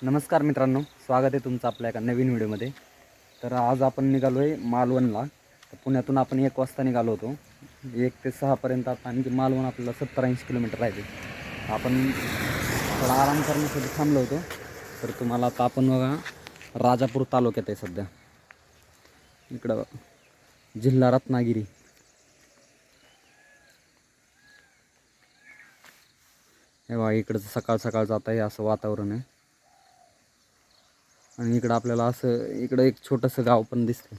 नमस्कार मित्रांनो, स्वागत आहे तुमचं आपल्या एका नवीन व्हिडिओमध्ये. तर आज आपण निघालो आहे मालवणला. तर पुण्यातून आपण 1 वाजता निघालो होतो. 1 ते 6पर्यंत आता आणखी मालवण आपल्याला 70-80 किलोमीटर राहिले. आपण थोडा आराम करण्यासाठी थांबलो होतो. तर तुम्हाला आता आपण बघा राजापूर तालुक्यात आहे सध्या. इकडं जिल्हा रत्नागिरी. हे बघा इकडचं सकाळ सकाळ जात आहे असं वातावरण आहे. आणि इकडं आपल्याला असं इकडं एक छोटंसं गाव पण दिसतं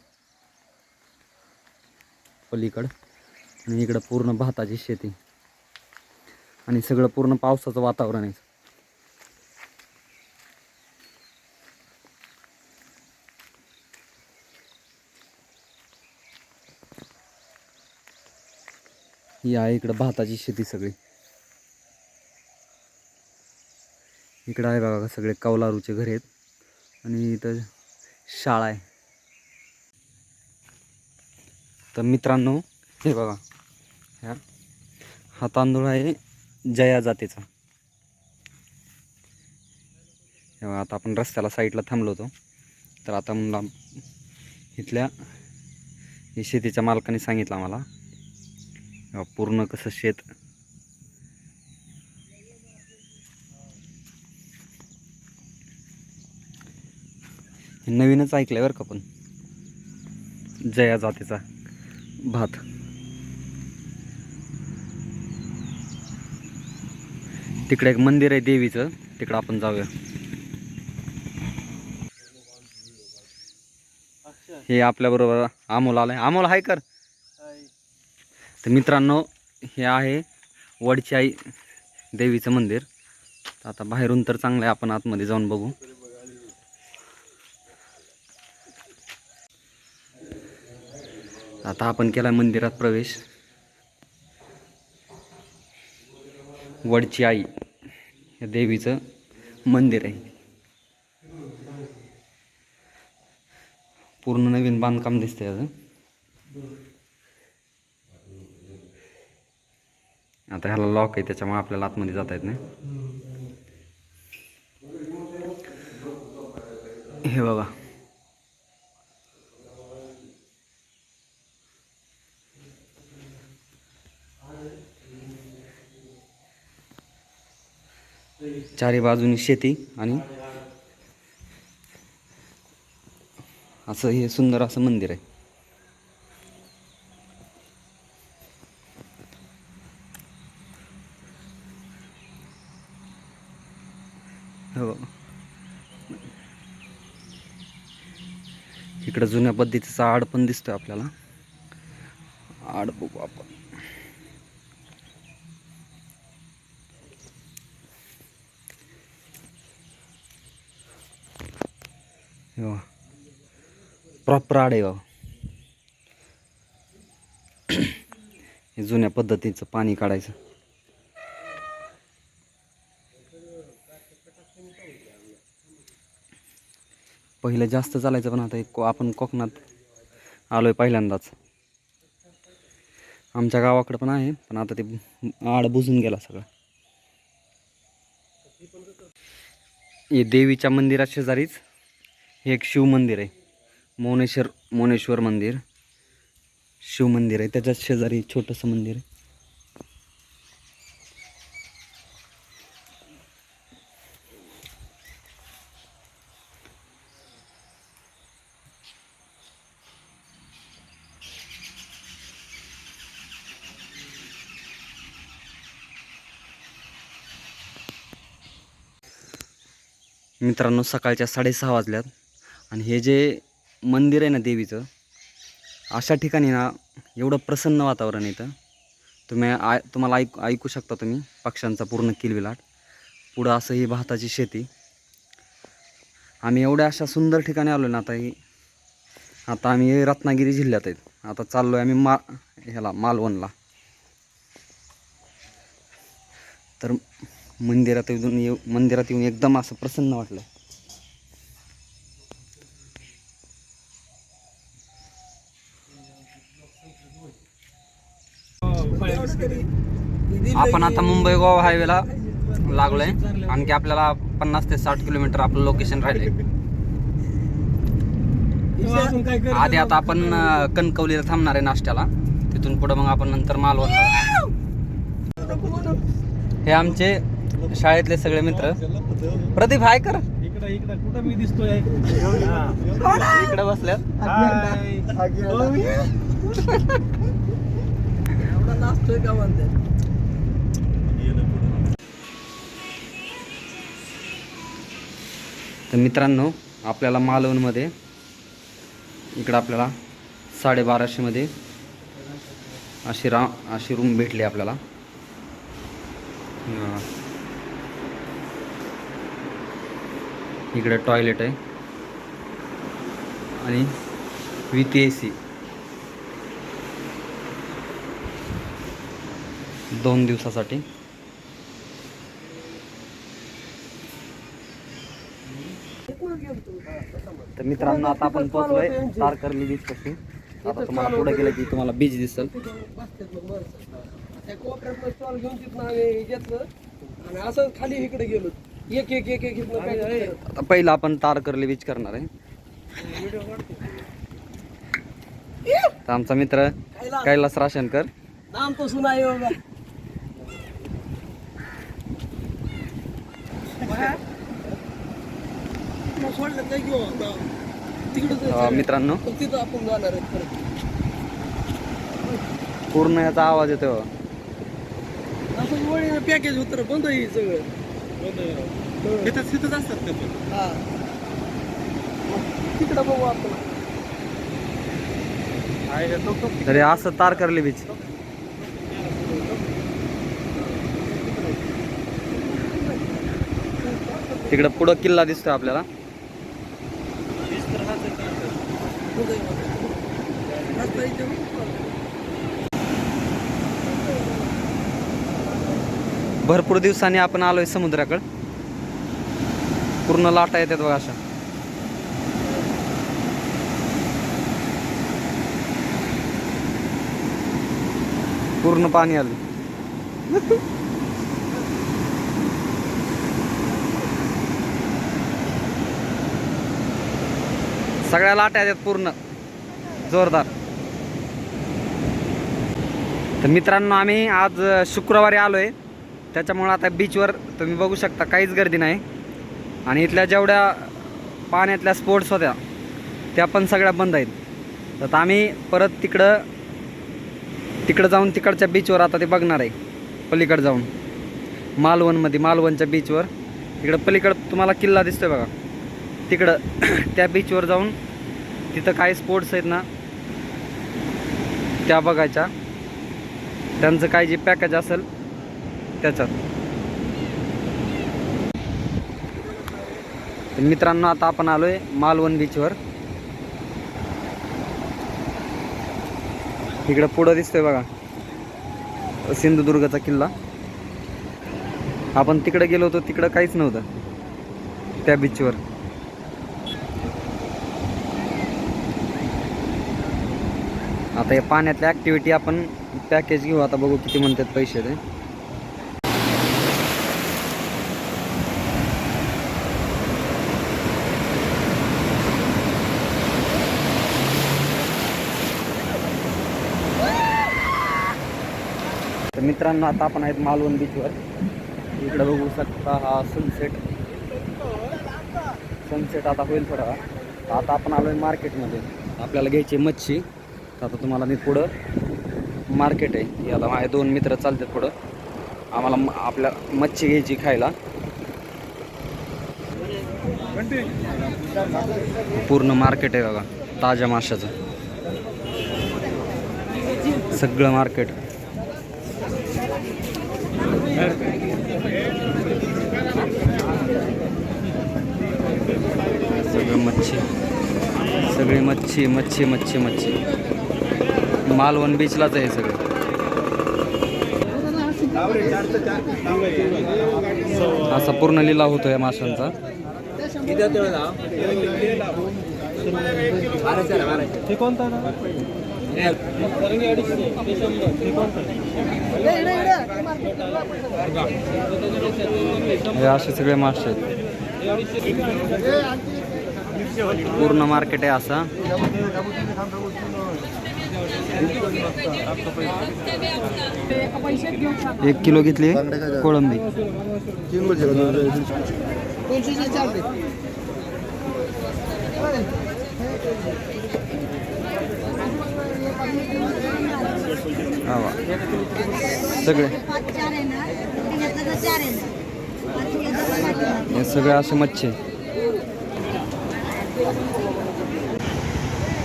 पलीकडं. आणि इकडं पूर्ण भाताची शेती आणि सगळं पूर्ण पावसाचं वातावरण आहे. ही आहे इकडं भाताची शेती सगळी. इकडं आहे बघा सगळे कौलारूचे घर आहेत आणि इथं शाळा आहे. तर मित्रांनो हे बघा हा तांदूळ आहे जया जातीचा. हे बघा आता आपण रस्त्याला साईडला थांबलो होतो. तर आता मला इथल्या हे शेतीच्या मालकाने सांगितलं आम्हाला पूर्ण कसं शेत. हे नवीनच ऐकलंय बरं का, पण जया जातीचा भात. तिकडे एक मंदिर आहे देवीचं, तिकडं आपण जाऊया. हे आपल्याबरोबर अमोल आलाय. अमोल हाय कर. तर मित्रांनो हे आहे वडची आई देवीचं मंदिर. आता बाहेरून तर चांगलं आहे, आपण आतमध्ये जाऊन बघू. आता आपण केला मंदिरात प्रवेश. वडची आई हे देवीचं मंदिर आहे. पूर्ण नवीन बांधकाम दिसतंय याचं. आता ह्याला लॉक आहे त्याच्यामुळे आपल्याला आतमध्ये जाता येत नाही. हे बघा चारी बाजूनी शेती आणि असं हे सुंदर असं मंदिर आहे. हो इकडं जुन्या पद्धतीचा आड पण दिसतोय आपल्याला. आड बघू आपण. हो प्रॉपर आड आहे बाबा. हे जुन्या पद्धतीचं पाणी काढायचं. पहिलं जास्त चालायचं, पण आता आपण कोकणात आलोय पहिल्यांदाच. आमच्या गावाकडे पण आहे, पण आता ते आड बुजून गेला सगळं. हे देवीच्या मंदिरा शेजारीच हे एक शिव मंदिर आहे. मोनेश्वर मंदिर शिव मंदिर आहे. त्याच्याच शेजारी छोटंसं मंदिर आहे. मित्रांनो सकाळच्या 6:30 वाजल्यात आणि हे जे मंदिर आहे ना देवीचं, अशा ठिकाणी ना एवढं प्रसन्न वातावरण येतं. तुम्हाला ऐकू शकता तुम्ही पक्ष्यांचा पूर्ण किलबिलाट. पुढं असं ही भाताची शेती. आम्ही एवढ्या अशा सुंदर ठिकाणी आलो ना. आता आम्ही रत्नागिरी जिल्ह्यात आहेत. आता चाललो आहे आम्ही मालवणला. तर मंदिरात येऊन एकदम असं प्रसन्न वाटलं. आपण आता मुंबई गोवा हायवेला लागलोय. आणखी आपल्याला 50 ते 60 किलोमीटर आपलं लोकेशन राहिले. आधी आता आपण कणकवलीला थांबणार आहे नाश्त्याला. तिथून पुढे मग आपण नंतर मालवण. हे आमचे शाळेतले सगळे मित्र. प्रदीप हाय कर. कुठं मी दिसतोय इकडे बसल्यात. तर मित्रांनो, आपल्याला मालवणमध्ये इकडं आपल्याला 1250 मध्ये अशी रूम भेटली आपल्याला. इकडे टॉयलेट आहे आणि विथ AC 2 दिवसासाठी. तर मित्रांनो, आता आपण पोहोचलोय तारकर्ली बीच पाशी. आता तुम्हाला पुढे गेलं की तुम्हाला बीच दिसल. असं खाली इकडे गेलो. एक एक एक एक आता पहिला आपण तारकर्ली बीच करणार आहे. तर आमचा मित्र कैलास राशनकर. नाम तो सुना ही होगा. सोडलं काय घेऊ तिकडे मित्रांनो, तिथं आपण जाणार आहे परत. पूर्ण याचा आवाज येतो. असं वळीने पॅकेज होतं बंद आहे सगळं. तिथंच असतात ते पण. हा तिकडं बघू आपण. तरी असं तारकर्ली बीच. तिकडं पुढं किल्ला दिसतोय आपल्याला. भरपूर दिवसांनी आपण आलोय समुद्राकडे. पूर्ण लाटा येतात बघा अशा. पूर्ण पाणी आलं. सगळ्या लाटा येतात पूर्ण जोरदार. तर मित्रांनो, आम्ही आज शुक्रवारी आलोय. त्याच्यामुळे आता बीचवर तुम्ही बघू शकता काहीच गर्दी नाही. आणि इथल्या जेवढ्या पाण्यातल्या स्पोर्ट्स होत्या त्या पण सगळ्या बंद आहेत. तर आम्ही परत तिकडं जाऊन तिकडच्या बीचवर आता ते बघणार आहे. पलीकडे जाऊन मालवणमध्ये, मालवणच्या बीचवर तिकडं पलीकडं तुम्हाला किल्ला दिसतोय बघा. तिकडं त्या बीचवर जाऊन तिथं काही स्पोर्ट्स आहेत ना त्या बघायच्या. त्यांचं काय जे पॅकेज असेल त्याच्यात. तर मित्रांनो, आता आपण आलोय मालवण बीचवर. इकडं पुढं दिसतोय बघा सिंधुदुर्गचा किल्ला. आपण तिकडे गेलो होतो, तिकडं काहीच नव्हतं त्या बीचवर. आता या पाण्यातल्या ॲक्टिव्हिटी आपण पॅकेज घेऊ. आता बघू किती म्हणतात पैसे ते. तर मित्रांनो, आता आपण आहेत मालवण बीचवर. इकडे बघू शकता हा सनसेट आता होईल थोडा. आता आपण आलोय मार्केटमध्ये. आपल्याला घ्यायची मच्छी. आता तुम्हाला मी पुढं मार्केट आहे, याला माझे 2 मित्र चालतात पुढं. आम्हाला आपल्या मच्छी घ्यायची खायला. पूर्ण मार्केट आहे बघा ताज्या माशाचं. सगळं मार्केट. सगळं मच्छी, सगळी मच्छी मच्छी मच्छी मच्छी. मालवण बीचलाच आहे सगळं. असा पूर्ण लिलाव होतो या माशांचा. हे असे सगळे मासे आहेत. पूर्ण मार्केट आहे असा. एक किलो घेतली कोळंबी. हा वा. सगळे हे सगळे असे मच्छी.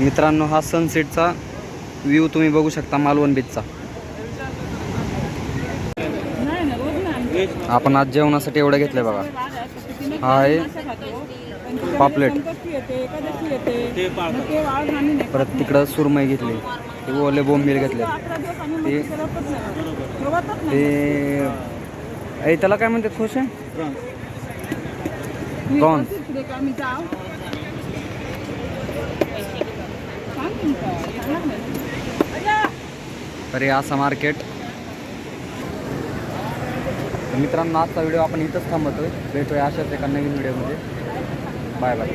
मित्रांनो हा सनसेटचा व्ह्यू तुम्ही बघू शकता मालवण बीचचा. आपण आज जेवणासाठी एवढं घेतलंय बघा. हा आहे पापलेट. परत तिकडं सुरमई घेतली. ते ओले बोंबील घेतले. ते त्याला काय म्हणतात खुश आहे प्रॉन्स. तरी असा मार्केट. मित्रांनो आजचा व्हिडिओ आपण इथंच थांबवतोय. भेटूया अशाच एका नवीन व्हिडिओमध्ये. Bye bye.